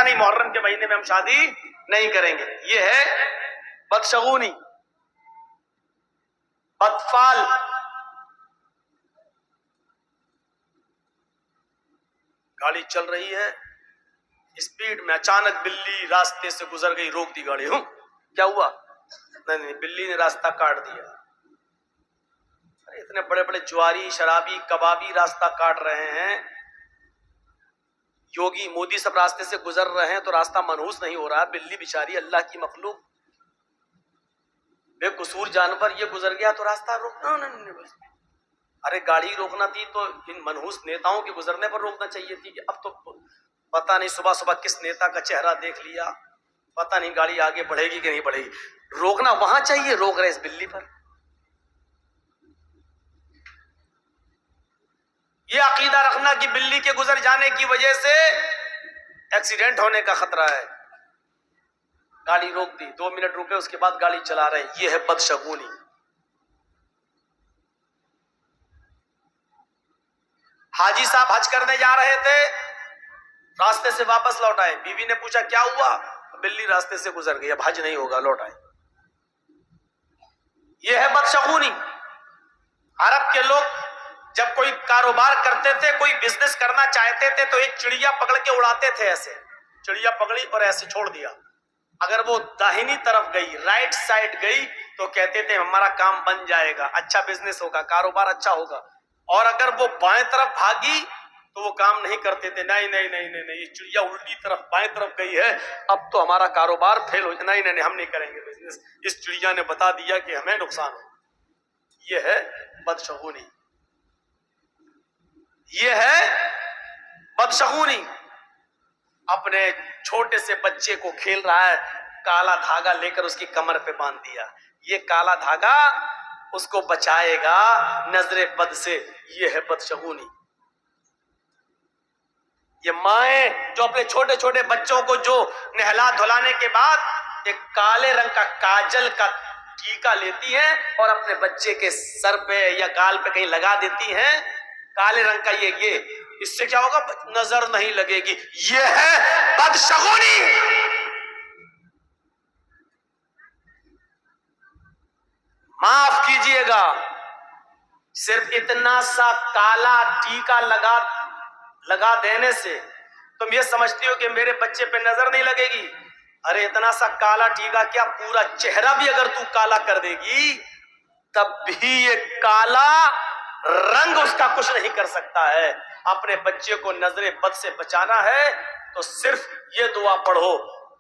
کہتا نہیں محرم کے مہینے میں ہم شادی نہیں کریں گے. یہ ہے بدشگونی، بدفال. گاڑی چل رہی ہے اسپیڈ میں، اچانک بلی راستے سے گزر گئی، روک دی گاڑی. کیا ہوا؟ نہیں، بلی نے راستہ کاٹ دیا. اتنے بڑے بڑے جواری، شرابی، کبابی راستہ کاٹ رہے ہیں، یوگی مودی سب راستے سے گزر رہے ہیں تو راستہ منحوس نہیں ہو رہا. بلی بیچاری اللہ کی مخلوق، بے قصور جانور، یہ گزر گیا تو راستہ روکنا نہیں. ارے گاڑی روکنا تھی تو ان منحوس نیتاؤں کے گزرنے پر روکنا چاہیے تھی. کہ اب تو پتہ نہیں صبح صبح کس نیتا کا چہرہ دیکھ لیا، پتہ نہیں گاڑی آگے بڑھے گی کہ نہیں بڑھے گی. روکنا وہاں چاہیے، روک رہے اس بلی پر. یہ عقیدہ رکھنا کہ بلی کے گزر جانے کی وجہ سے ایکسیڈنٹ ہونے کا خطرہ ہے. گاڑی روک دی، 2 منٹ رکے، اس کے بعد گاڑی چلا رہے ہیں. یہ ہے بدشگونی. حاجی صاحب حج کرنے جا رہے تھے، راستے سے واپس لوٹ آئے. بیوی نے پوچھا کیا ہوا؟ بلی راستے سے گزر گئی، اب حج نہیں ہوگا، لوٹ آئے. یہ ہے بدشگونی. عرب کے لوگ جب کوئی کاروبار کرتے تھے، کوئی بزنس کرنا چاہتے تھے تو ایک چڑیا پکڑ کے اڑاتے تھے. ایسے چڑیا پکڑی اور ایسے چھوڑ دیا. اگر وہ داہنی طرف گئی، رائٹ سائڈ گئی، تو کہتے تھے ہمارا کام بن جائے گا، اچھا بزنس ہوگا، کاروبار اچھا ہوگا. اور اگر وہ بائیں طرف بھاگی تو وہ کام نہیں کرتے تھے. نہیں نہیں نہیں نہیں، یہ چڑیا الٹی طرف بائیں طرف گئی ہے، اب تو ہمارا کاروبار فیل ہو جائے. نہیں نہیں نہیں، ہم نہیں کریں گے بزنس، اس چڑیا نے بتا دیا کہ ہمیں نقصان ہو. یہ ہے بدشگونی. یہ ہے بدشگونی. اپنے چھوٹے سے بچے کو کھیل رہا ہے، کالا دھاگا لے کر اس کی کمر پہ باندھ دیا. یہ کالا دھاگا اس کو بچائے گا نظر بد سے. یہ ہے بدشگونی. یہ مائیں جو اپنے چھوٹے چھوٹے بچوں کو جو نہلا دھلانے کے بعد ایک کالے رنگ کا کاجل کا ٹیکا لیتی ہیں اور اپنے بچے کے سر پہ یا گال پہ کہیں لگا دیتی ہیں، کالے رنگ کا. یہ اس سے کیا ہوگا؟ نظر نہیں لگے گی. یہ ہے بدشگونی. معاف کیجئے گا، صرف اتنا سا کالا ٹیکا لگا دینے سے تم یہ سمجھتی ہو کہ میرے بچے پہ نظر نہیں لگے گی. ارے اتنا سا کالا ٹیکا کیا، پورا چہرہ بھی اگر تو کالا کر دے گی تب بھی یہ کالا رنگ اس کا کچھ نہیں کر سکتا ہے. اپنے بچے کو نظر بد سے بچانا ہے تو صرف یہ دعا پڑھو،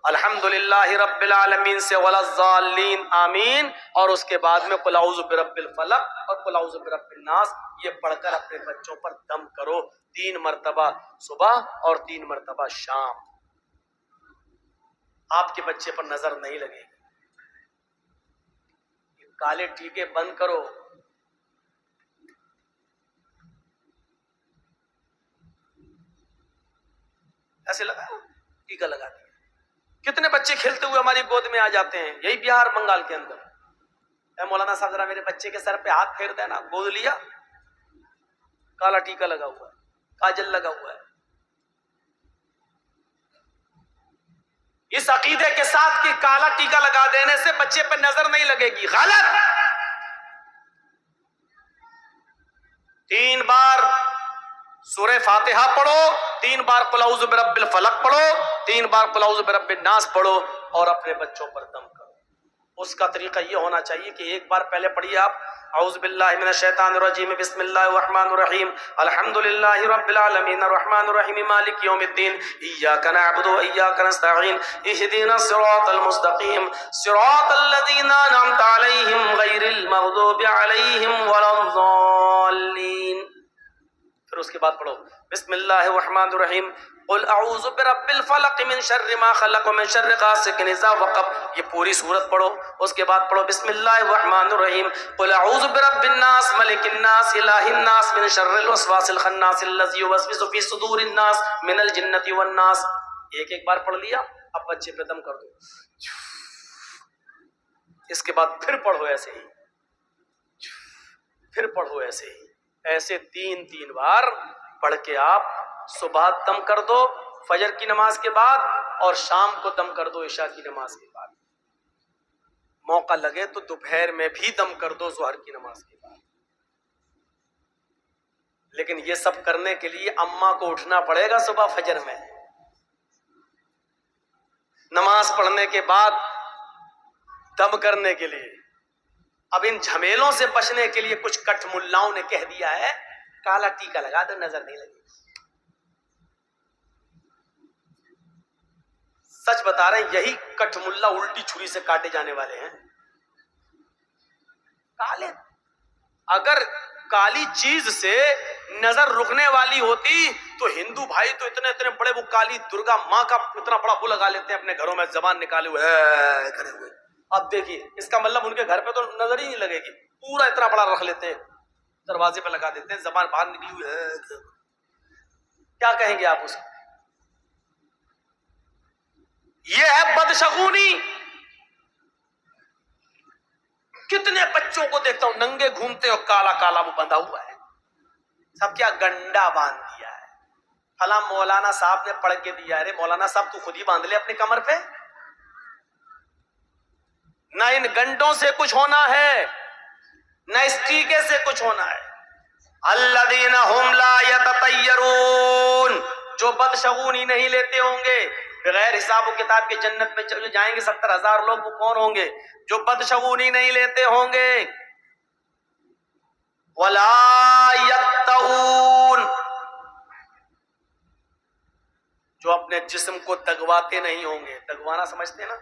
الحمدللہ رب العالمین سے ولا الضالین آمین، اور اس کے بعد میں قل اعوذ برب الفلق اور قل اعوذ برب الناس، یہ پڑھ کر اپنے بچوں پر دم کرو 3 مرتبہ صبح اور 3 مرتبہ شام. آپ کے بچے پر نظر نہیں لگے گی. کالے ٹیکے بند کرو. ایسے لگا ٹیکا لگا دیا. کتنے بچے کھیلتے ہوئے ہماری گود میں آ جاتے ہیں، یہی بہار بنگال کے اندر. اے مولانا صاحب ذرا میرے بچے کے سر پہ ہاتھ پھیر دینا. گود لیا، کالا ٹیکا لگا ہوا ہے، کاجل لگا ہوا ہے. اس عقیدے کے ساتھ کہ کالا ٹیکا لگا دینے سے بچے پہ نظر نہیں لگے گی، غلط. 3 بار سورہ فاتحہ پڑھو، 3 بار قل اعوذ برب الفلق پڑھو، 3 بار قل اعوذ برب الناس پڑھو اور اپنے بچوں پر دم کرو. اس کا طریقہ یہ ہونا چاہیے کہ ایک بار پہلے پڑھیے آپ اعوذ باللہ من الشیطان الرجیم بسم اللہ الرحمن الرحیم الحمدللہ رب العالمین الرحمن الرحیم مالک یوم الدین ایاک نعبد و ایاک نستعین اہدنا الصراط المستقیم صراط الذین انعمت علیہم غیر المغضوب علیہم ولا الضالین. پھر اس کے بعد پڑھو بسم اللہ الرحمن الرحیم قل اعوذ برب الفلق من شر ما خلق ومن شر غاسق اذا وقب. یہ پوری سورت پڑھو. اس کے بعد پڑھو بسم اللہ الرحمن الرحیم قل اعوذ برب الناس ملک الناس الہ الناس من شر الوسواس الخناس الذی یوسوس فی صدور الناس من الجنۃ والناس. ایک بار پڑھ لیا، اب بچے پہ دم کر دو. اس کے بعد پھر پڑھو ایسے ہی، پھر پڑھو ایسے ہی، ایسے 3 بار پڑھ کے آپ صبح دم کر دو. فجر کی نماز کے بعد اور شام کو دم کر دو عشاء کی نماز کے بعد، موقع لگے تو دوپہر میں بھی دم کر دو ظہر کی نماز کے بعد۔ لیکن یہ سب کرنے کے لیے اماں کو اٹھنا پڑے گا صبح فجر میں، نماز پڑھنے کے بعد دم کرنے کے لیے۔ اب ان جھمیلوں سے بچنے کے لیے کچھ کٹ ملاؤں نے کہہ دیا ہے کالا ٹیکا لگا دو نظر نہیں لگے۔ سچ بتا رہے ہیں، یہی کٹ ملا الٹی چھری سے کاٹے جانے والے ہیں۔ کالے اگر کالی چیز سے نظر رکنے والی ہوتی تو ہندو بھائی تو اتنے اتنے بڑے وہ کالی درگا ماں کا اتنا بڑا وہ لگا لیتے ہیں اپنے گھروں میں، زبان نکالے ہوئے کرے ہوئے۔ اب دیکھیے اس کا مطلب ان کے گھر پہ تو نظر ہی نہیں لگے گی، پورا اتنا بڑا رکھ لیتے ہیں، دروازے پہ لگا دیتے ہیں، زبان باہر نکلی ہوئی ہے۔ کیا کہیں گے آپ اس کو؟ یہ ہے بدشگونی۔ کتنے بچوں کو دیکھتا ہوں ننگے گھومتے اور کالا کالا وہ بندھا ہوا ہے، سب کیا گنڈا باندھ دیا ہے۔ فلاں مولانا صاحب نے پڑھ کے دیا ہے، ارے مولانا صاحب تو خود ہی باندھ لے اپنی کمر پہ۔ نہ ان گنڈوں سے کچھ ہونا ہے، نہ اس ٹیکے سے کچھ ہونا ہے۔ الذین ہم لا یتطیرون، جو بدشگونی نہیں لیتے ہوں گے، بغیر حساب و کتاب کے جنت میں جو جائیں گے 70,000 لوگ، وہ کون ہوں گے؟ جو بدشگونی نہیں لیتے ہوں گے۔ ولا یکتؤون، جو اپنے جسم کو دگواتے نہیں ہوں گے۔ دگوانا سمجھتے ہیں نا؟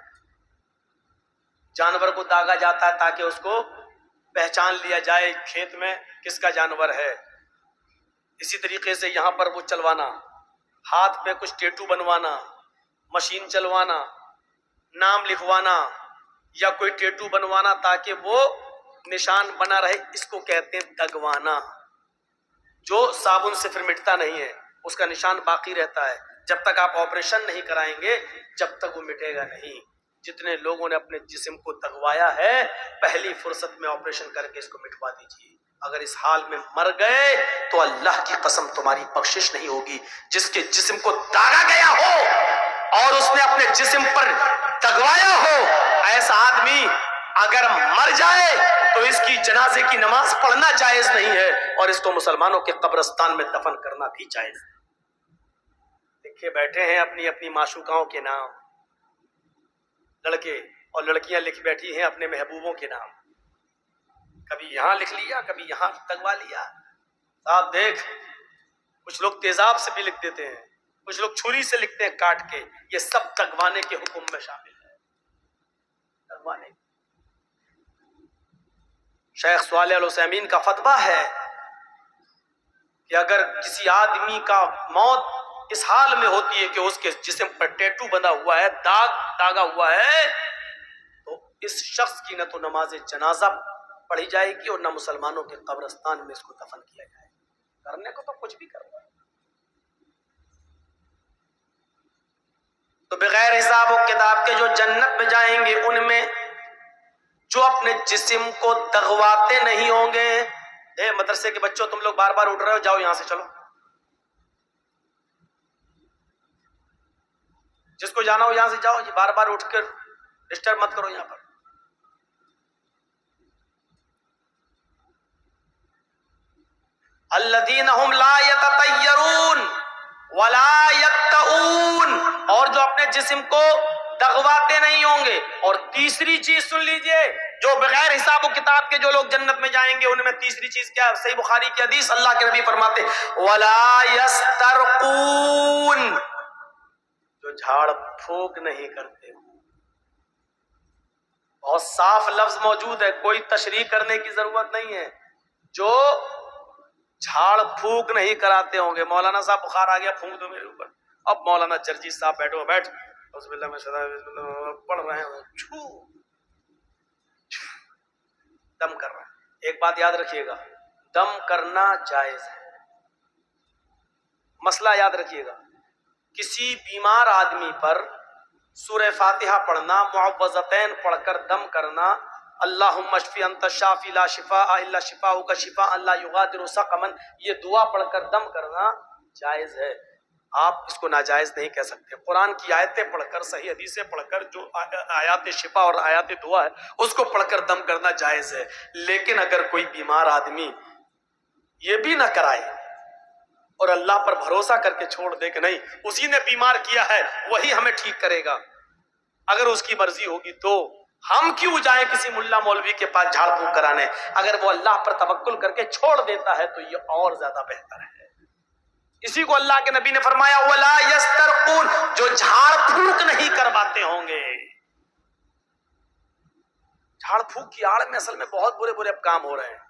جانور کو داغا جاتا ہے تاکہ اس کو پہچان لیا جائے کھیت میں کس کا جانور ہے، اسی طریقے سے یہاں پر وہ چلوانا، ہاتھ پہ کچھ ٹیٹو بنوانا، مشین چلوانا، نام لکھوانا یا کوئی ٹیٹو بنوانا تاکہ وہ نشان بنا رہے، اس کو کہتے ہیں دگوانا۔ جو صابن سے پھر مٹتا نہیں ہے، اس کا نشان باقی رہتا ہے، جب تک آپ آپریشن نہیں کرائیں گے جب تک وہ مٹے گا نہیں۔ جتنے لوگوں نے اپنے جسم کو دگوایا ہے پہلی فرصت میں آپریشن کر کے اس کو مٹوا دیجیے۔ اگر اس حال میں مر گئے تو اللہ کی قسم تمہاری بخشش نہیں ہوگی۔ جس کے جسم کو داغا گیا ہو اور اس نے اپنے جسم پر دگوایا ہو، ایسا آدمی اگر مر جائے تو اس کی جنازے کی نماز پڑھنا جائز نہیں ہے، اور اس کو مسلمانوں کے قبرستان میں دفن کرنا بھی جائز ہے۔ لکھے بیٹھے ہیں اپنی اپنی معشوقاؤں کے نام، لڑکے اور لڑکیاں لکھ بیٹھی ہیں اپنے محبوبوں کے نام، کبھی یہاں لکھ لیا کبھی یہاں دگوا لیا۔ آپ دیکھ، کچھ لوگ تیزاب سے بھی لکھ دیتے ہیں، کچھ لوگ چھری سے لکھتے ہیں کاٹ کے، یہ سب دگوانے کے حکم میں شامل ہے۔ دگوانے۔ شیخ صالح العثیمین کا فتویٰ ہے کہ اگر کسی آدمی کا موت اس حال میں ہوتی ہے کہ اس کے جسم پر ٹیٹو بندھا ہوا ہے، داغا ہوا ہے، تو اس شخص کی نہ تو نماز جنازہ پڑھی جائے گی اور نہ مسلمانوں کے قبرستان میں اس کو دفن کیا جائے گا۔ کرنے کو تو کچھ بھی کرو۔ تو بغیر حساب و کتاب کے جو جنت میں جائیں گے ان میں جو اپنے جسم کو دغواتے نہیں ہوں گے۔ اے مدرسے کے بچوں، تم لوگ بار بار اٹھ رہے ہو، جاؤ یہاں سے چلو، جس کو جانا ہو یہاں سے جاؤ، یہ بار بار اٹھ کر ڈسٹرب مت کرو یہاں پر۔ الذین ہم لا یتطیرون ولا یکتؤون، اور جو اپنے جسم کو دغواتے نہیں ہوں گے۔ اور تیسری چیز سن لیجئے، جو بغیر حساب و کتاب کے جو لوگ جنت میں جائیں گے ان میں تیسری چیز کیا ہے؟ صحیح بخاری کی حدیث، اللہ کے نبی فرماتے ولا یسترقون، جو جھاڑ پھونک نہیں کرتے۔ بہت صاف لفظ موجود ہے، کوئی تشریح کرنے کی ضرورت نہیں ہے۔ جو جھاڑ پھونک نہیں کراتے ہوں گے۔ مولانا صاحب بخار آ گیا، پھونک دو میرے اوپر۔ اب مولانا چرچی صاحب بیٹھو، بیٹھ، بسم اللہ میں پڑھ رہے ہیں، چھو دم کر رہا ہے۔ ایک بات یاد رکھیے گا، دم کرنا جائز ہے۔ مسئلہ یاد رکھیے گا، کسی بیمار آدمی پر سورہ فاتحہ پڑھنا، معوذتین پڑھ کر دم کرنا، اللہم اشفی انت الشافی لا شفاء الا شفاؤک شفاء لا یغادر سقما، یہ دعا پڑھ کر دم کرنا جائز ہے۔ آپ اس کو ناجائز نہیں کہہ سکتے. قرآن کی آیتیں پڑھ کر، صحیح حدیثیں پڑھ کر، جو آیات شفا اور آیات دعا ہے اس کو پڑھ کر دم کرنا جائز ہے. لیکن اگر کوئی بیمار آدمی یہ بھی نہ کرائے اور اللہ پر بھروسہ کر کے چھوڑ دے کہ نہیں اسی نے بیمار کیا ہے وہی ہمیں ٹھیک کرے گا، اگر اس کی مرضی ہوگی تو ہم کیوں جائیں کسی ملا مولوی کے پاس جھاڑ پھونک کرانے. اگر وہ اللہ پر توکل کر کے چھوڑ دیتا ہے تو یہ اور زیادہ بہتر ہے. اسی کو اللہ کے نبی نے فرمایا وَلَا يَسْتَرْقُونَ، جو جھاڑ پھونک نہیں کرواتے ہوں گے. جھاڑ پھونک کی آڑ میں اصل میں بہت برے برے کام ہو رہے ہیں.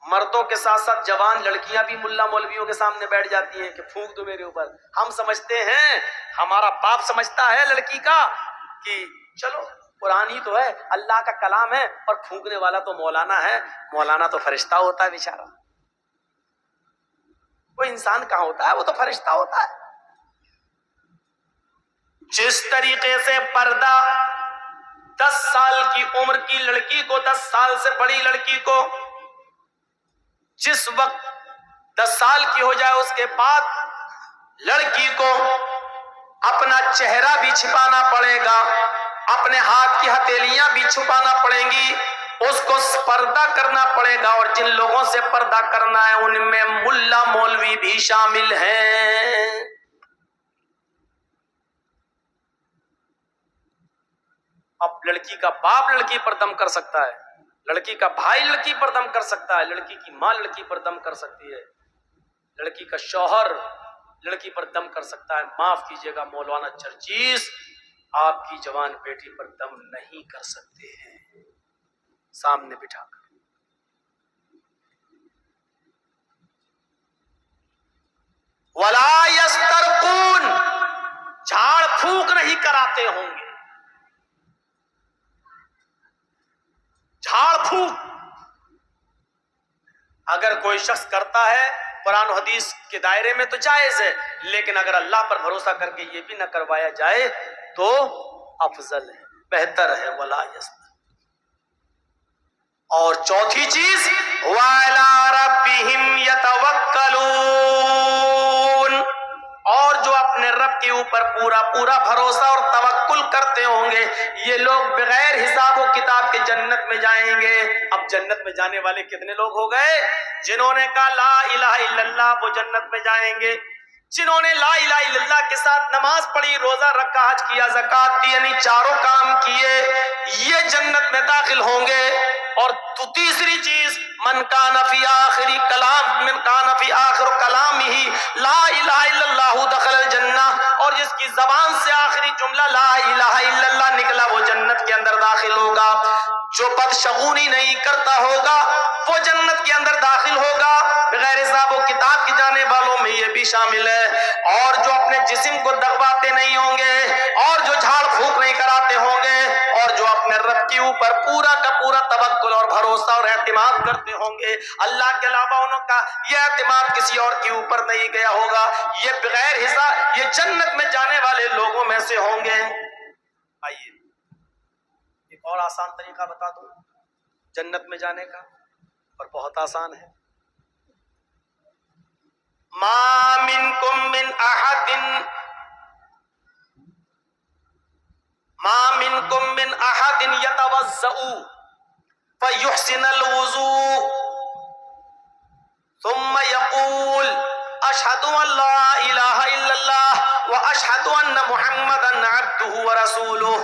مردوں کے ساتھ ساتھ جوان لڑکیاں بھی ملا مولویوں کے سامنے بیٹھ جاتی ہیں کہ پھونک دو میرے اوپر. ہم سمجھتے ہیں، ہمارا باپ سمجھتا ہے لڑکی کا کہ چلو قرآن ہی تو ہے، اللہ کا کلام ہے، اور پھونکنے والا تو مولانا ہے. مولانا تو فرشتہ ہوتا ہے بیچارہ، وہ انسان کہاں ہوتا ہے، وہ تو فرشتہ ہوتا ہے. جس طریقے سے پردہ 10 سال کی عمر کی لڑکی کو، 10 سال سے بڑی لڑکی کو جس وقت 10 سال کی ہو جائے اس کے بعد لڑکی کو اپنا چہرہ بھی چھپانا پڑے گا، اپنے ہاتھ کی ہتھیلیاں بھی چھپانا پڑیں گی، اس کو پردہ کرنا پڑے گا. اور جن لوگوں سے پردہ کرنا ہے ان میں ملا مولوی بھی شامل ہیں. اب لڑکی کا باپ لڑکی پر دم کر سکتا ہے، لڑکی کا بھائی لڑکی پر دم کر سکتا ہے، لڑکی کی ماں لڑکی پر دم کر سکتی ہے، لڑکی کا شوہر لڑکی پر دم کر سکتا ہے. معاف کیجیے گا مولانا چرچیس، آپ کی جوان بیٹی پر دم نہیں کر سکتے ہیں سامنے بٹھا کر. وَلَا يَسْتَرْقُونَ، جھاڑ پھونک نہیں کراتے ہوں گے. جھاڑ پھونک اگر کوئی شخص کرتا ہے قرآن و حدیث کے دائرے میں تو جائز ہے، لیکن اگر اللہ پر بھروسہ کر کے یہ بھی نہ کروایا جائے تو افضل ہے، بہتر ہے. وَلَا يَسْتَرْقُونَ. اور چوتھی چیز وَعَلَىٰ رَبِّهِمْ يَتَوَكَّلُونَ، اور جو اپنے رب کے اوپر پورا پورا بھروسہ اور توکل کرتے ہوں گے یہ لوگ بغیر حساب و کتاب کے جنت میں جائیں گے. اب جنت میں جانے والے کتنے لوگ ہو گئے؟ جنہوں نے کہا لا الہ الا اللہ وہ جنت میں جائیں گے، جنہوں نے لا الہ الا اللہ کے ساتھ نماز پڑھی، روزہ رکھا، حج کیا، زکات دی، یعنی چاروں کام کیے، یہ جنت میں داخل ہوں گے. اور تو تیسری چیز من کان فی آخر کلامہ لا الہ الا اللہ دخل الجنہ، اور جس کی زبان سے آخری جملہ لا الہ الا اللہ نکلا وہ جنت کے اندر داخل ہوگا. جو بدشگونی نہیں کرتا ہوگا وہ جنت کے اندر داخل ہوگا. بغیر حساب و کتاب کے جانے والوں میں یہ بھی شامل ہے. اور جو اپنے جسم کو دغواتے نہیں ہوں گے، اور جو جھاڑ پھونک نہیں کراتے ہوں گے، اور جو اپنے رب کے اوپر پورا کا پورا توکل اور بھروسہ اور اعتماد کرتے ہوں گے، اللہ کے علاوہ انہوں کا یہ اعتماد کسی اور کے اوپر نہیں گیا ہوگا، یہ بغیر حساب یہ جنت میں جانے والے لوگوں میں سے ہوں گے. آئیے ایک اور آسان طریقہ بتا دوں جنت میں جانے کا، اور بہت آسان ہے. ما منکم من احد يتوضأ فيحسن الوضوء ثم يقول اشهد ان لا اله الا الله واشهد ان محمدا عبده ورسوله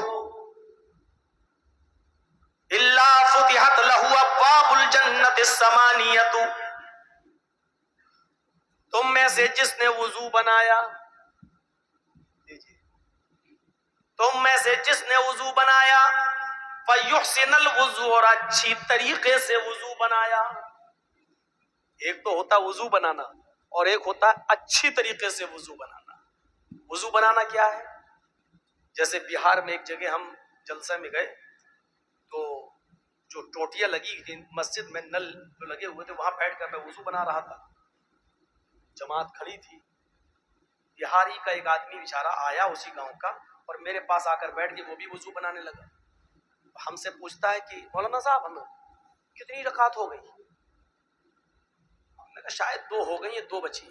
الا فتحت له ابواب الجنة الثمانية. تم میں سے جس نے وضو بنایا، تم میں سے جس نے وضو بنایا فَيُحْسِنَ الْوُضُوءَ، اور اچھی طریقے سے وضو بنایا. ایک تو ہوتا وضو بنانا اور ایک ہوتا اچھی طریقے سے وضو بنانا. وضو بنانا کیا ہے؟ جیسے بہار میں ایک جگہ ہم جلسے میں گئے تو جو ٹوٹیاں لگی تھی مسجد میں، نل جو لگے ہوئے تھے، وہاں بیٹھ کر میں وضو بنا رہا تھا. جماعت کھڑی تھی، بہاری کا ایک آدمی بیچارہ آیا اسی گاؤں کا، اور میرے پاس آ کر بیٹھ کے وہ بھی وضو بنانے لگا. ہم سے پوچھتا ہے کہ مولانا صاحب ہمیں کتنی رکعت ہو گئی؟ ہم نے کہا شاید 2 ہو گئی ہیں، 2 بچی.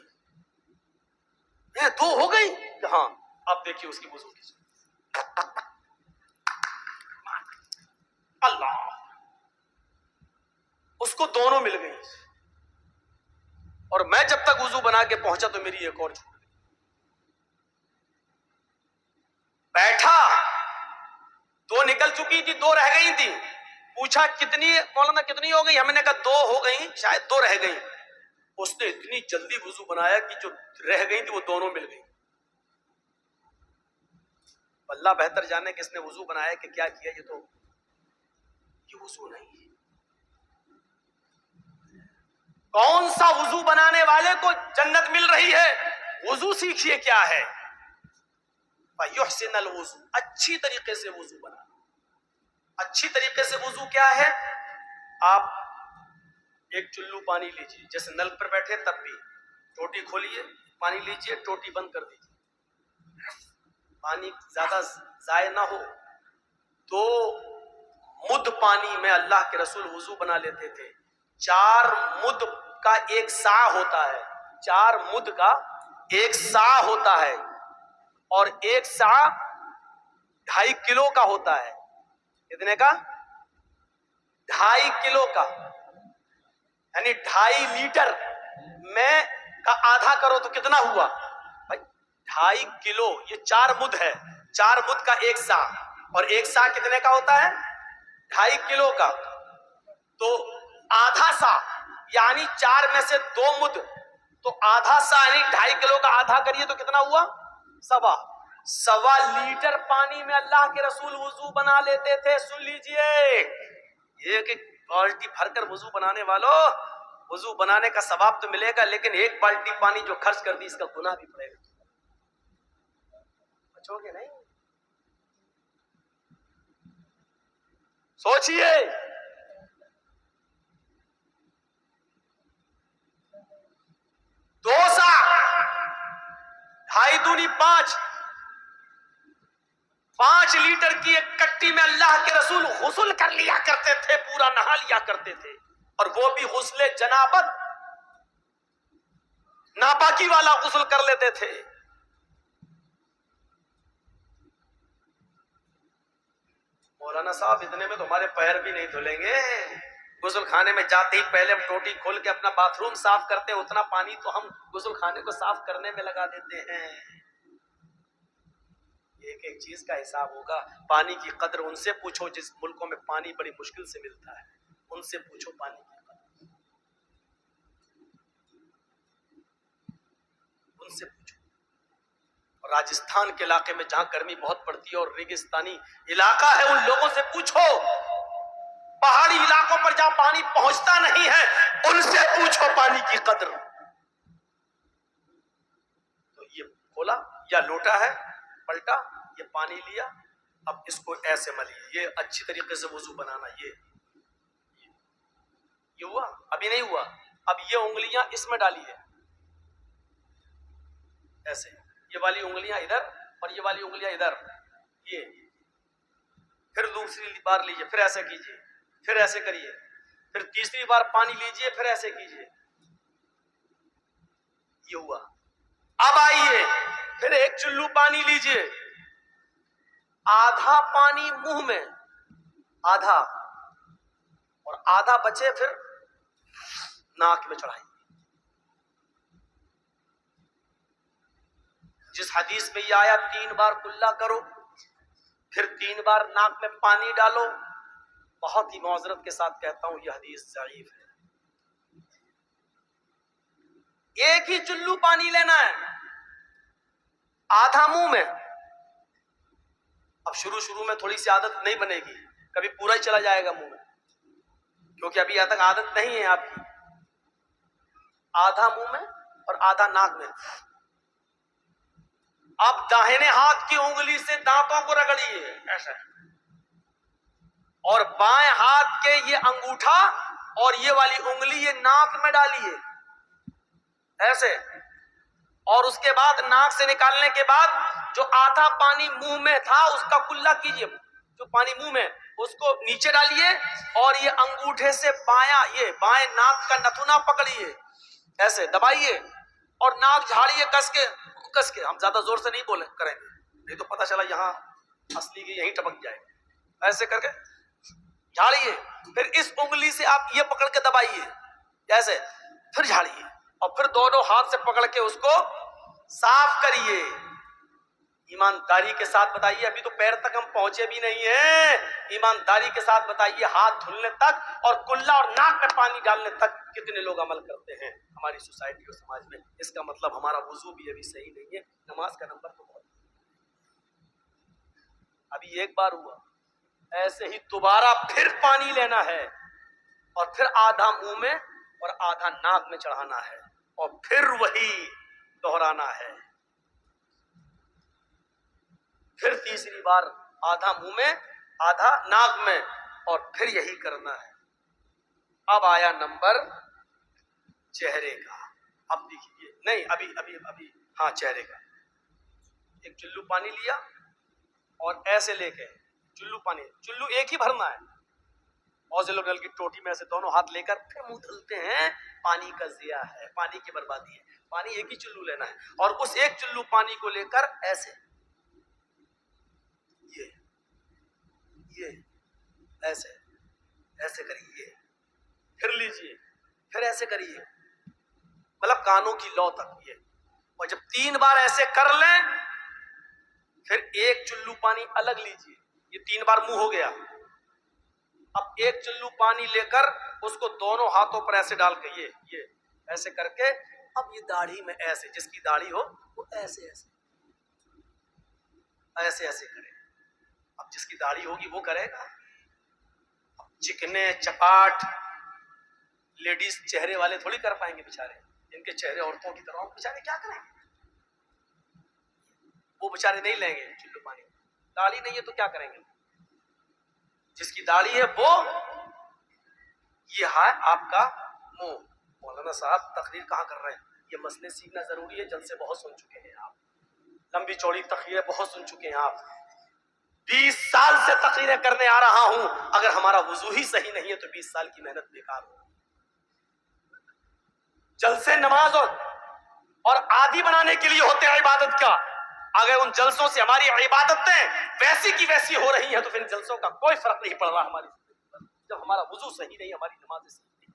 دو ہو گئی کہ ہاں اب دیکھیے اس کی وضو کی اللہ، اس کو دونوں مل گئی، اور میں جب تک وضو بنا کے پہنچا تو میری ایک اور چھوٹ گئی۔ بیٹھا، دو نکل چکی تھی، دو رہ گئی تھی، پوچھا کتنی مولانا کتنی ہو گئی؟ ہم نے کہا دو ہو گئی، شاید دو رہ گئی۔ اس نے اتنی جلدی وضو بنایا کہ جو رہ گئی تھی وہ دونوں مل گئی۔ اللہ بہتر جانے کہ اس نے وضو بنایا کہ کیا کیا، یہ وضو نہیں ہے۔ کون سا وضو بنانے والے کو جنت مل رہی ہے؟ وضو سیکھیے کیا ہے، فَيُحْسِنَ الْوُضُوء، اچھی طریقے سے وضو بنا۔ اچھی طریقے سے وضو کیا ہے؟ آپ ایک چلو پانی لیجیے، جیسے نل پر بیٹھے تب بھی ٹوٹی کھولیے، پانی لیجیے، ٹوٹی بند کر دیجیے، پانی زیادہ ضائع نہ ہو۔ 2 مد پانی میں اللہ کے رسول وضو بنا لیتے تھے۔ 4 مد کا 1 سا ہوتا ہے، 4 مد کا 1 سا ہوتا ہے، اور 1 سا 2.5 کلو کا ہوتا ہے۔ کتنے کا؟ 2.5 کلو کا، یعنی 2.5 لیٹر میں کا آدھا کرو تو کتنا ہوا بھائی؟ 2.5 کلو، یہ 4 مد ہے، 4 مد کا 1 سا، اور 1 سا کتنے کا ہوتا ہے؟ 2.5 کلو کا۔ تو آدھا سا یعنی 4 میں سے 2 مد، تو آدھا سا یعنی 2.5 کلو کا آدھا کریے تو کتنا ہوا؟ سوا لیٹر پانی میں اللہ کے رسول وضو بنا لیتے تھے۔ سن لیجئے، ایک بالٹی بھر کر وضو بنانے والوں، وضو بنانے کا ثواب تو ملے گا، لیکن ایک بالٹی پانی جو خرچ کر دی اس کا گناہ بھی پڑے گا۔ بچو گے نہیں؟ سوچئے، 2 سا 2.5 دونی 5 لیٹر کی ایک کٹی میں اللہ کے رسول غسل کر لیا کرتے تھے، پورا نہا لیا کرتے تھے، اور وہ بھی غسل جنابت، ناپاکی والا غسل کر لیتے تھے۔ مولانا صاحب اتنے میں تو ہمارے پیر بھی نہیں دھلیں گے، غسل خانے میں جاتے ہی پہلے ہم ٹوٹی کھول کے اپنا باتھ روم صاف کرتے، اتنا پانی تو ہم غسل خانے کو صاف کرنے میں لگا دیتے ہیں۔ ایک ایک چیز کا حساب ہوگا۔ پانی کی قدر ان سے پوچھو جس ملکوں میں پانی بڑی مشکل سے ملتا ہے، ان سے پوچھو پانی کی قدر، ان سے پوچھو۔ اور راجستھان کے علاقے میں جہاں گرمی بہت پڑتی ہے اور ریگستانی علاقہ ہے، ان لوگوں سے پوچھو۔ پہاڑی علاقوں پر جہاں پانی پہنچتا نہیں ہے، ان سے پوچھو پانی کی قدر۔ تو یہ کھولا یا لوٹا ہے، پلٹا، یہ پانی لیا، اب اس کو ایسے ملیے، یہ اچھی طریقے سے وضو بنانا۔ یہ ہوا؟ ابھی نہیں ہوا، اب یہ انگلیاں اس میں ڈالیے، ایسے، یہ والی انگلیاں ادھر اور یہ والی انگلیاں ادھر، یہ پھر دوسری بار لیجئے، پھر ایسے کیجئے، پھر ایسے کریے، پھر تیسری بار پانی لیجئے، پھر ایسے کیجئے، یہ ہوا۔ اب آئیے، پھر ایک چلو پانی لیجئے، آدھا پانی منہ میں، آدھا، اور آدھا بچے پھر ناک میں چڑھائیے۔ جس حدیث میں یہ آیا 3 بار کلا کرو، پھر 3 بار ناک میں پانی ڈالو، بہت ہی معذرت کے ساتھ کہتا ہوں یہ حدیث ضعیف ہے۔ ایک ہی چلو پانی لینا ہے، آدھا منہ میں۔ اب شروع میں تھوڑی سی عادت نہیں بنے گی، کبھی پورا ہی چلا جائے گا منہ میں، کیونکہ ابھی یہاں تک عادت نہیں ہے آپ کی۔ آدھا منہ میں اور آدھا ناک میں۔ اب داہنے ہاتھ کی انگلی سے دانتوں کو رگڑیے ایسا، اور بائیں ہاتھ کے یہ انگوٹھا اور یہ والی انگلی یہ ناک میں ڈالیے ایسے، اور اس کے بعد ناک سے نکالنے کے بعد جو آدھا پانی منہ میں تھا اس کا کلا کیجئے، جو پانی منہ میں اس کو نیچے ڈالیے، اور یہ انگوٹھے سے بائیں ناک کا نتھنا پکڑیے، ایسے دبائیے، اور ناک جھاڑیے کس کے. ہم زیادہ زور سے نہیں بولیں کریں گے, نہیں تو پتہ چلا یہاں اصلی کی یہیں ٹپک جائے. ایسے کر کے جھاڑیے, پھر اس انگلی سے آپ یہ پکڑ کے دبائیے جیسے, پھر جھاڑیے, اور پھر دونوں ہاتھ سے پکڑ کے اس کو صاف کریے. ایمانداری کے ساتھ بتائیے, ابھی تو پیر تک ہم پہنچے بھی نہیں ہیں, ایمانداری کے ساتھ بتائیے ہاتھ دھلنے تک اور کلا اور ناک میں پانی ڈالنے تک کتنے لوگ عمل کرتے ہیں ہماری سوسائٹی اور سماج میں. اس کا مطلب ہمارا وضو بھی ابھی صحیح نہیں ہے, نماز کا نمبر تو بہت. ابھی ایک بار ہوا, ایسے ہی دوبارہ پھر پانی لینا ہے اور پھر آدھا منہ میں اور آدھا ناک میں چڑھانا ہے اور پھر وہی دہرانا ہے. پھر تیسری بار آدھا منہ میں آدھا ناک میں اور پھر یہی کرنا ہے. اب آیا نمبر چہرے کا. اب دیکھیے, نہیں ابھی ابھی ابھی ہاں چہرے کا. ایک چلو پانی لیا اور ایسے لے کے چلو پانی, چلو ایک ہی بھرنا ہے. بہت سے لوگ نل کی ٹوٹی میں ایسے دونوں ہاتھ لے کر پھر منہ دھلتے ہیں. پانی کا ضیاع ہے, پانی کی بربادی ہے. پانی ایک ہی چلو لینا ہے اور اس ایک چلو پانی کو لے کر ایسے یہ ایسے ایسے کریے, پھر لیجئے, پھر ایسے کریے, مطلب کانوں کی لو تک یہ. اور جب 3 بار ایسے کر لیں پھر ایک چلو پانی الگ لیجئے. یہ 3 بار منہ ہو گیا. اب ایک چلو پانی لے کر اس کو دونوں ہاتھوں پر ایسے ڈال کے یہ ایسے کر کے, اب یہ داڑھی میں ایسے, جس کی داڑھی ہو وہ ایسے ایسے ایسے ایسے کرے. اب جس کی داڑھی ہوگی وہ کرے گا. چکنے چپاٹ لیڈیز چہرے والے تھوڑی کر پائیں گے بیچارے, ان کے چہرے عورتوں کی طرح, بیچارے کیا کریں گے؟ وہ بیچارے نہیں لیں گے چلو پانی. داڑھی نہیں ہے تو کیا کریں گے؟ جس کی داڑھی ہے وہ, یہ ہے آپ کا منہ. مولانا صاحب تقریر کہاں کر رہے ہیں؟ یہ مسئلے سیکھنا ضروری ہے. جلسے بہت سن چکے ہیں آپ, لمبی چوڑی تقریریں بہت سن چکے ہیں آپ. 20 سال سے تقریریں کرنے آ رہا ہوں, اگر ہمارا وضو ہی صحیح نہیں ہے تو 20 سال کی محنت بیکار ہو. جلسے نماز اور عادی بنانے کے لیے ہوتے ہیں عبادت کا. اگر ان جلسوں سے ہماری عبادتیں ویسی کی ویسی ہو رہی ہیں تو پھر ان جلسوں کا کوئی فرق نہیں پڑ رہا ہماری زندگی پر. جب ہمارا وضو صحیح نہیں, ہماری نماز صحیح نہیں.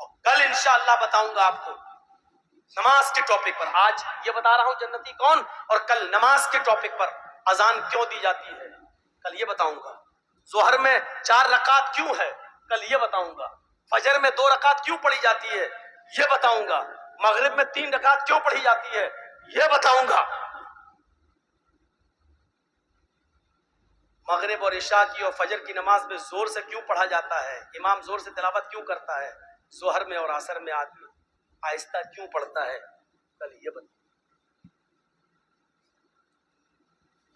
اور کل انشاءاللہ بتاؤں گا آپ کو نماز کے ٹاپک پر. آج یہ بتا رہا ہوں جنتی کون, اور کل نماز کے ٹاپک پر اذان کیوں دی جاتی ہے کل یہ بتاؤں گا. ظہر میں 4 رکعت کیوں ہے کل یہ بتاؤں گا. فجر میں 2 رکعت کیوں پڑھی جاتی ہے یہ بتاؤں گا. مغرب میں 3 رکعت کیوں پڑھی جاتی ہے یہ بتاؤں گا. مغرب اور عشاء کی اور فجر کی نماز میں زور سے کیوں پڑھا جاتا ہے, امام زور سے تلاوت کیوں کرتا ہے. ظہر میں اور عصر میں آدمی آہستہ کیوں پڑھتا ہے کل یہ بتاؤں.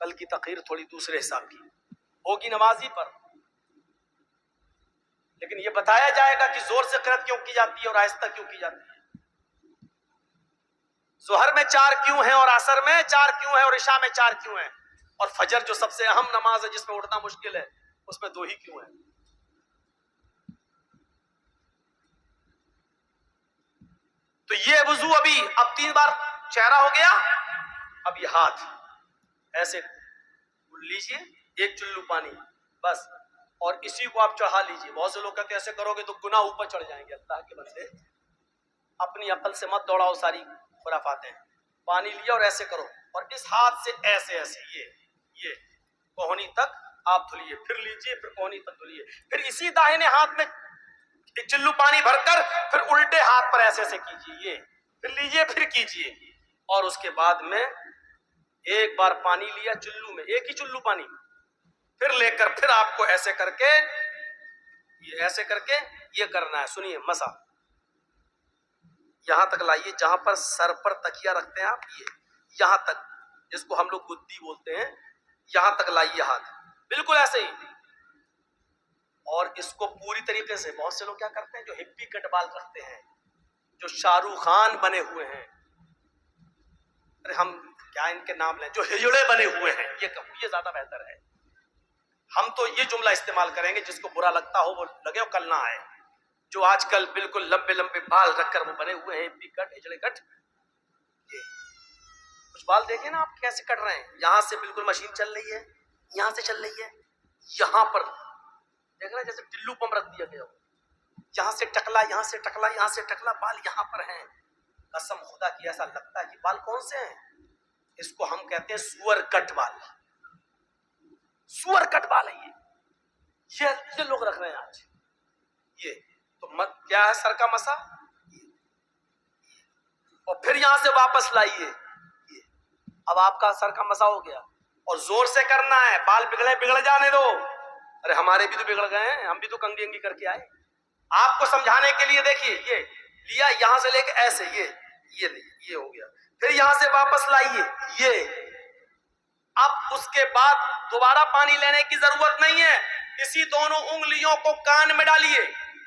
کل کی تقریر تھوڑی دوسرے حساب کی ہوگی نمازی پر, لیکن یہ بتایا جائے گا کہ زور سے قرأت کیوں کی جاتی ہے اور آہستہ کیوں کی جاتی ہے. ظہر میں 4 کیوں ہیں اور عصر میں 4 کیوں ہیں اور عشاء میں 4 کیوں ہیں, اور فجر جو سب سے اہم نماز ہے جس میں اٹھنا مشکل ہے اس میں 2 ہی کیوں ہیں. تو یہ وضو ابھی اب 3 بار چہرہ ہو گیا, اب یہ ہاتھ ایسے لیجئے, ایک چلو پانی بس, اور اسی کو آپ چڑھا لیجئے. بہت سے لوگ کہتے ہیں ایسے کرو گے تو گناہ اوپر چڑھ جائیں گے. اللہ کے بندے اپنی عقل سے مت دوڑاؤ ساری خرافات ہیں. پانی لیا اور ایسے کرو, اور اس ہاتھ سے ایسے ایسے یہ کوہنی تک آپ دھلیے, پھر لیجئے, پھر کوہنی تک دھلیے, پھر اسی داہنے ہاتھ میں ایک چلو پانی بھر کر پھر الٹے ہاتھ پر ایسے ایسے کیجئے, پھر لیجئے, پھر کیجئے. اور اس کے بعد میں ایک بار پانی لیا چلو میں, ایک ہی چلو پانی, پھر لے کر پھر آپ کو ایسے کر کے یہ ایسے کر کے یہ کرنا ہے. سنیے مسا یہاں تک لائیے جہاں پر سر پر تکیہ رکھتے ہیں آپ, یہ یہاں تک, جس کو ہم لوگ گدی بولتے ہیں, یہاں تک لائیے ہاتھ بالکل ایسے ہی. اور اس کو پوری طریقے سے, بہت سے لوگ کیا کرتے ہیں جو ہپی کٹ بال رکھتے ہیں, جو شاہ رخ خان بنے ہوئے ہیں, ارے ہم کیا ان کے نام لیں, جو ہجڑے بنے ہوئے ہیں, یہ کہوں یہ زیادہ بہتر ہے. ہم تو یہ جملہ استعمال کریں گے, جس کو برا لگتا ہو وہ لگے اور کل نہ آئے. جو آج کل بالکل لمبے لمبے بال رکھ کر وہ بنے ہوئے ہیں ہپی کٹ, ہجڑے کٹ, یہ کچھ بال دیکھیں نا آپ کیسے کٹ رہے ہیں. یہاں سے بالکل مشین چل رہی ہے, یہاں سے چل رہی ہے, یہاں پر دیکھ رہے جیسے ٹلو پمپ رکھ دیا گیا ہو, یہاں سے ٹکلا, یہاں سے ٹکلا, یہاں سے ٹکلا, بال یہاں پر ہیں. قسم خدا کی ایسا لگتا ہے کہ بال کون سے ہیں. اس کو ہم کہتے ہیں سور کٹ بال. سور کٹ بال ہے یہ لوگ رکھ رہے ہیں آج. یہ تو کیا ہے سر کا مسا, اور پھر یہاں سے واپس لائیے. یہ اب آپ کا سر کا مسا ہو گیا, اور زور سے کرنا ہے. بال بگڑ جانے دو. ارے ہمارے بھی تو بگڑ گئے ہیں, ہم بھی تو کنگھی انگھی کر کے آئے. آپ کو سمجھانے کے لیے دیکھیے, یہ لیا یہاں سے لے کے ایسے, یہ ہو گیا, پھر یہاں سے واپس لائیے. یہ اب اس کے بعد دوبارہ پانی لینے کی ضرورت نہیں ہے. اسی دونوں انگلیوں کو کان میں ڈالیے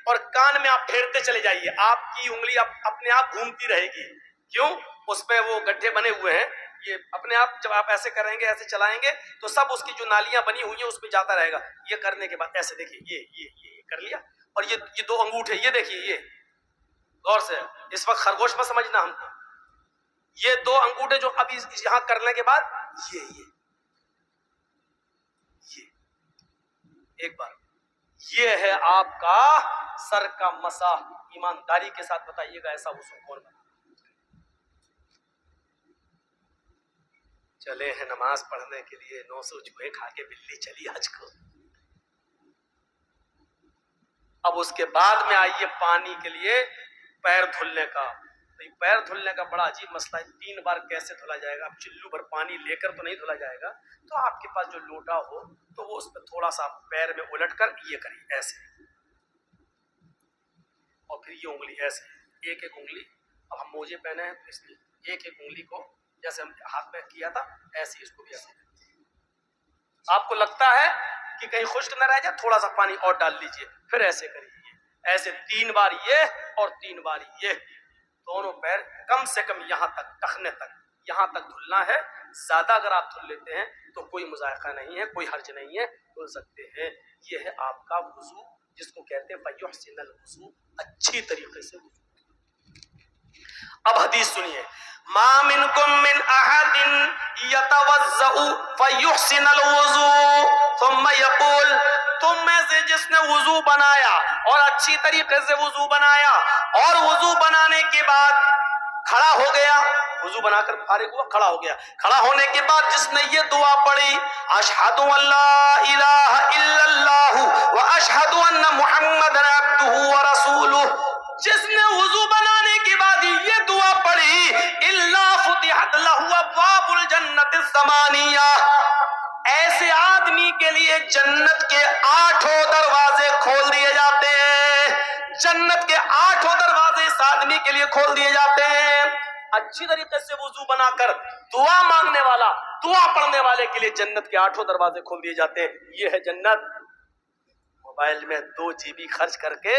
اور کان میں آپ پھیرتے چلے جائیے. آپ کی انگلی اپنے آپ گھومتی رہے گی. کیوں؟ اس پہ وہ گڈھے بنے ہوئے ہیں. یہ اپنے آپ جب آپ ایسے کریں گے, ایسے چلائیں گے تو سب اس کی جو نالیاں بنی ہوئی ہیں اس پہ جاتا رہے گا. یہ کرنے کے بعد ایسے دیکھیے, یہ کر لیا. اور یہ دو انگوٹھے, یہ دیکھیے, یہ غور سے اس وقت خرگوش میں سمجھنا ہم کو. یہ دو انگوٹھے جو ابھی یہاں کرنے کے بعد یہ ایک بار, یہ ہے آپ کا سر کا مسا. ایمانداری کے ساتھ بتائیے گا ایسا وضو کون بنا. چلے ہیں نماز پڑھنے کے لیے, 900 چوہے کھا کے بلی چلی حج کو. اب اس کے بعد میں آئیے پانی کے لیے پیر دھلنے کا. پیر دھلنے کا بڑا عجیب مسئلہ ہے. 3 بار کیسے دھلا جائے گا؟ اب چلو بھر پانی لے کر تو نہیں دھلا جائے گا, تو آپ کے پاس جو لوٹا ہو تو وہ اس پہ تھوڑا سا پیر میں الٹ کر یہ کریے ایسے, اور پھر یہ انگلی ایسے, ایک انگلی. اب ہم موجے پہنے ہیں تو اس لیے ایک انگلی کو جیسے ہم ہاتھ میں کیا تھا ایسے اس کو بھی ایسے. آپ کو لگتا ہے کہ کہیں خشک نہ رہ جائے, تھوڑا سا پانی اور ڈال لیجئے, پھر ایسے کریے. ایسے 3 بار یہ اور 3 بار یہ. دونوں پیر کم سے کم یہاں تک, ٹخنے تک, یہاں تک دھلنا ہے. زیادہ اگر آپ دھل لیتے ہیں تو کوئی مذائقہ نہیں ہے, کوئی حرج نہیں ہے, دھل سکتے ہیں. یہ ہے آپ کا وضو, جس کو کہتے ہیں فیحسن الوضو, اچھی طریقے سے وضو. اب حدیث سنیے, ما منکم من احد یتوضأ فیحسن الوضو ثم یقول, تم میں سے جس نے وضو بنایا اور اچھی طریقے سے وضو بنایا, اور وضو بنانے کے بعد کھڑا ہو گیا, وضو بنا کر فارغ ہوا, کھڑا ہو گیا, کھڑا ہونے کے بعد جس نے یہ دعا پڑھی, اشہد ان لا الہ الا اللہ واشہد ان محمد عبدہ ورسولہ, جس نے وضو بنانے کے بعد یہ دعا پڑھی, الا فتحت لہ ابواب الجنۃ الثمانیہ, ایسے آدمی کے لیے جنت کے 8 دروازے کھول دیے جاتے ہیں. جنت کے 8 دروازے اس آدمی کے لیے کھول دیے جاتے ہیں. اچھی طریقے سے وضو بنا کر دعا مانگنے والا, دعا پڑھنے والے کے لیے جنت کے 8 دروازے کھول دیے جاتے ہیں. یہ ہے جنت. موبائل میں 2 GB خرچ کر کے